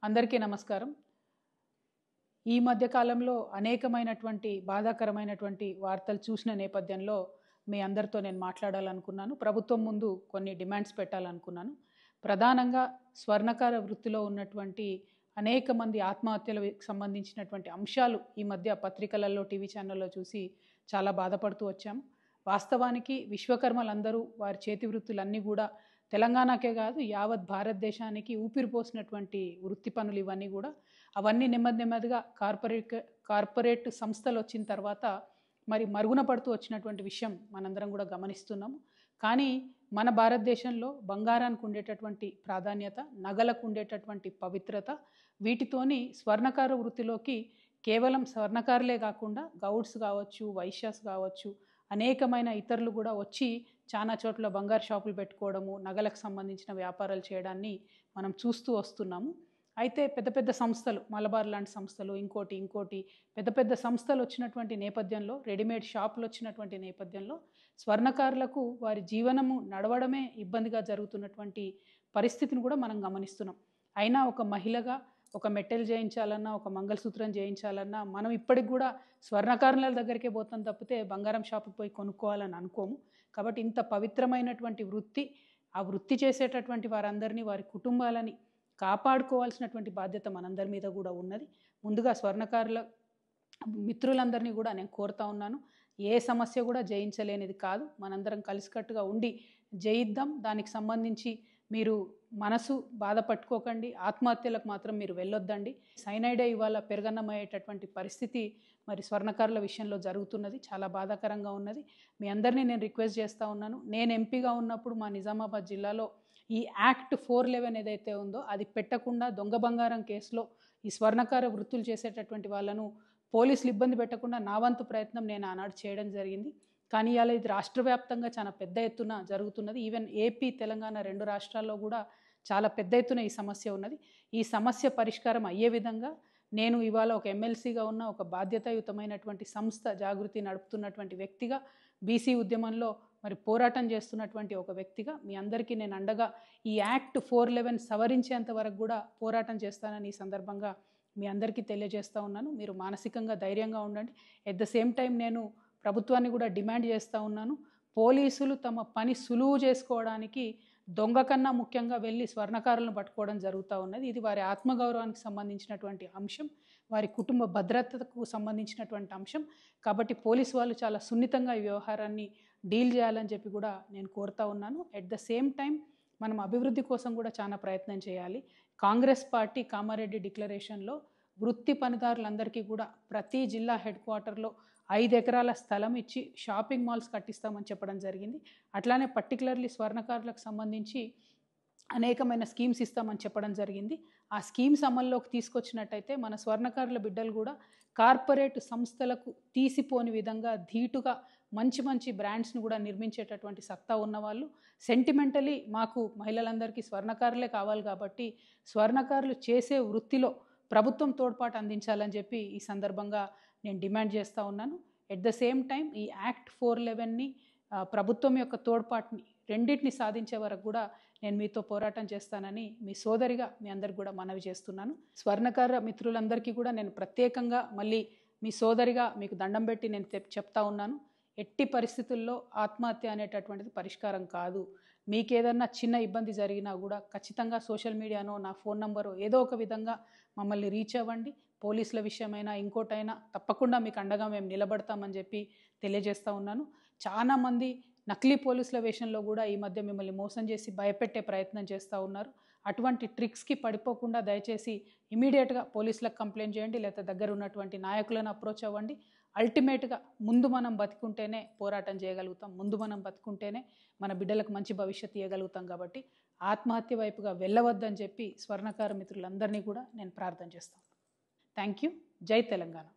అందరికీ నమస్కారం. ఈ మధ్య కాలంలో అనేకమైనటువంటి బాధాకరమైనటువంటి వార్తలు చూసిన నేపథ్యంలో మీ అందరితో నేను మాట్లాడాలనుకున్నాను. ప్రభుత్వం ముందు కొన్ని డిమాండ్స్ పెట్టాలనుకున్నాను. ప్రధానంగా స్వర్ణకార వృత్తిలో ఉన్నటువంటి అనేక మంది ఆత్మహత్యలకు సంబంధించినటువంటి అంశాలు ఈ మధ్య పత్రికలలో, టీవీ ఛానల్లో చూసి చాలా బాధపడుతూ వచ్చాము. వాస్తవానికి విశ్వకర్మలందరూ వారి చేతి వృత్తులన్నీ కూడా తెలంగాణకే కాదు యావత్ భారతదేశానికి ఊపిరిపోసినటువంటి వృత్తి పనులు ఇవన్నీ కూడా. అవన్నీ నెమ్మదిగా కార్పొరేట్ సంస్థలు వచ్చిన తర్వాత మరి మరుగున పడుతూ వచ్చినటువంటి విషయం మనందరం కూడా గమనిస్తున్నాము. కానీ మన భారతదేశంలో బంగారానికి ఉండేటటువంటి ప్రాధాన్యత, నగలకు ఉండేటటువంటి పవిత్రత, వీటితోని స్వర్ణకార వృత్తిలోకి కేవలం స్వర్ణకారులే కాకుండా గౌడ్స్ కావచ్చు, వైశ్యాస్ కావచ్చు, అనేకమైన ఇతరులు కూడా వచ్చి చాలా చోట్ల బంగారు షాపులు పెట్టుకోవడము, నగలకు సంబంధించిన వ్యాపారాలు చేయడాన్ని మనం చూస్తూ వస్తున్నాము. అయితే పెద్ద పెద్ద సంస్థలు, మలబార్ లాంటి సంస్థలు, ఇంకోటి పెద్ద పెద్ద సంస్థలు వచ్చినటువంటి నేపథ్యంలో, రెడీమేడ్ షాపులు వచ్చినటువంటి నేపథ్యంలో స్వర్ణకారులకు వారి జీవనము నడవడమే ఇబ్బందిగా జరుగుతున్నటువంటి పరిస్థితిని కూడా మనం గమనిస్తున్నాం. అయినా ఒక మహిళగా ఒక మెట్టెలు చేయించాలన్నా, ఒక మంగళసూత్రం చేయించాలన్నా మనం ఇప్పటికి కూడా స్వర్ణకారుల దగ్గరికే పోతాం తప్పితే బంగారం షాపుకి పోయి కొనుక్కోవాలని అనుకోము. కాబట్టి ఇంత పవిత్రమైనటువంటి వృత్తి, ఆ వృత్తి చేసేటటువంటి వారందరినీ, వారి కుటుంబాలని కాపాడుకోవాల్సినటువంటి బాధ్యత మనందరి మీద కూడా ఉన్నది. ముందుగా స్వర్ణకారుల మిత్రులందరినీ కూడా నేను కోరుతా ఉన్నాను, ఏ సమస్య కూడా జయించలేనిది కాదు. మనందరం కలిసికట్టుగా ఉండి జయిద్దాం. దానికి సంబంధించి మీరు మనసు బాధపట్టుకోకండి, ఆత్మహత్యలకు మాత్రం మీరు వెళ్ళొద్దండి. సైనైడే ఇవాళ పెరగన్నమయ్యేటటువంటి పరిస్థితి మరి స్వర్ణకారుల విషయంలో జరుగుతున్నది. చాలా బాధాకరంగా ఉన్నది. మీ అందరినీ నేను రిక్వెస్ట్ చేస్తూ ఉన్నాను. నేను ఎంపీగా ఉన్నప్పుడు మా నిజామాబాద్ జిల్లాలో ఈ యాక్ట్ 411 ఏదైతే ఉందో అది పెట్టకుండా దొంగ బంగారం కేసులో ఈ స్వర్ణకార వృత్తులు చేసేటటువంటి వాళ్ళను పోలీసులు ఇబ్బంది పెట్టకుండా నా వంతు ప్రయత్నం నేను ఆనాడు చేయడం జరిగింది. కానీ ఇవాళ ఇది రాష్ట్ర వ్యాప్తంగా చాలా పెద్ద ఎత్తున జరుగుతున్నది. ఈవెన్ ఏపీ, తెలంగాణ 2 రాష్ట్రాల్లో కూడా చాలా పెద్ద ఎత్తున ఈ సమస్య ఉన్నది. ఈ సమస్య పరిష్కారం అయ్యే విధంగా నేను ఇవాళ ఒక ఎమ్మెల్సీగా ఉన్న ఒక బాధ్యతాయుతమైనటువంటి సంస్థ జాగృతి నడుపుతున్నటువంటి వ్యక్తిగా, బీసీ ఉద్యమంలో మరి పోరాటం చేస్తున్నటువంటి ఒక వ్యక్తిగా మీ అందరికీ నేను అండగా ఈ యాక్ట్ 411 సవరించేంత వరకు కూడా పోరాటం చేస్తానని ఈ సందర్భంగా మీ అందరికీ తెలియజేస్తూ ఉన్నాను. మీరు మానసికంగా ధైర్యంగా ఉండండి. ఎట్ ద సేమ్ టైం నేను ప్రభుత్వాన్ని కూడా డిమాండ్ చేస్తూ ఉన్నాను, పోలీసులు తమ పని సులువు చేసుకోవడానికి దొంగ కన్నా ముఖ్యంగా వెళ్ళి స్వర్ణకారులను పట్టుకోవడం జరుగుతూ ఉన్నది. ఇది వారి ఆత్మగౌరవానికి సంబంధించినటువంటి అంశం, వారి కుటుంబ భద్రతకు సంబంధించినటువంటి అంశం. కాబట్టి పోలీసు వాళ్ళు చాలా సున్నితంగా ఈ వ్యవహారాన్ని డీల్ చేయాలని చెప్పి కూడా నేను కోరుతా ఉన్నాను. ఎట్ ద సేమ్ టైం మనం అభివృద్ధి కోసం కూడా చాలా ప్రయత్నం చేయాలి. కాంగ్రెస్ పార్టీ కామారెడ్డి డిక్లరేషన్లో వృత్తి పనిదారులందరికీ కూడా ప్రతి జిల్లా హెడ్ క్వార్టర్లో 5 ఎకరాల స్థలం ఇచ్చి షాపింగ్ మాల్స్ కట్టిస్తామని చెప్పడం జరిగింది. అట్లానే పర్టికులర్లీ స్వర్ణకారులకు సంబంధించి అనేకమైన స్కీమ్స్ ఇస్తామని చెప్పడం జరిగింది. ఆ స్కీమ్స్ అమల్లోకి తీసుకొచ్చినట్టయితే మన స్వర్ణకారుల బిడ్డలు కూడా కార్పొరేట్ సంస్థలకు తీసిపోని విధంగా ధీటుగా మంచి బ్రాండ్స్ను కూడా నిర్మించేటటువంటి సత్తా ఉన్నవాళ్ళు, సెంటిమెంటలీ మాకు మహిళలందరికీ స్వర్ణకారులే కావాలి కాబట్టి స్వర్ణకారులు చేసే వృత్తిలో ప్రభుత్వం తోడ్పాటు అందించాలని చెప్పి ఈ సందర్భంగా నేను డిమాండ్ చేస్తూ ఉన్నాను. ఎట్ ద సేమ్ టైం ఈ యాక్ట్ 411ని ప్రభుత్వం యొక్క తోడ్పాటుని రెండింటిని సాధించే వరకు కూడా నేను మీతో పోరాటం చేస్తానని మీ సోదరిగా మీ అందరికి కూడా మనవి చేస్తున్నాను. స్వర్ణకార మిత్రులందరికీ కూడా నేను ప్రత్యేకంగా మళ్ళీ మీ సోదరిగా మీకు దండం పెట్టి నేను చెప్తా ఉన్నాను, ఎట్టి పరిస్థితుల్లో ఆత్మహత్య అనేటటువంటిది పరిష్కారం కాదు. మీకు ఏదన్నా చిన్న ఇబ్బంది జరిగినా కూడా ఖచ్చితంగా సోషల్ మీడియానో, నా ఫోన్ నంబరో ఏదో ఒక విధంగా మమ్మల్ని రీచ్ అవ్వండి. పోలీసుల విషయమైనా ఇంకోటైనా తప్పకుండా మీకు అండగా మేము నిలబడతామని చెప్పి తెలియజేస్తూ ఉన్నాను. చాలామంది నకిలీ పోలీసుల వేషంలో కూడా ఈ మధ్య మిమ్మల్ని మోసం చేసి భయపెట్టే ప్రయత్నం చేస్తూ ఉన్నారు. అటువంటి ట్రిక్స్కి పడిపోకుండా దయచేసి ఇమీడియట్గా పోలీసులకు కంప్లైంట్ చేయండి, లేదా దగ్గర ఉన్నటువంటి నాయకులను అప్రోచ్ అవ్వండి. అల్టిమేట్గా ముందు మనం బతుకుంటేనే పోరాటం చేయగలుగుతాం, ముందు మనం బతుకుంటేనే మన బిడ్డలకు మంచి భవిష్యత్తు ఇవ్వగలుగుతాం. కాబట్టి ఆత్మహత్య వైపుగా వెళ్ళవద్దని చెప్పి స్వర్ణకార మిత్రులందరినీ కూడా నేను ప్రార్థన చేస్తాను. Thank you. జై తెలంగాణ.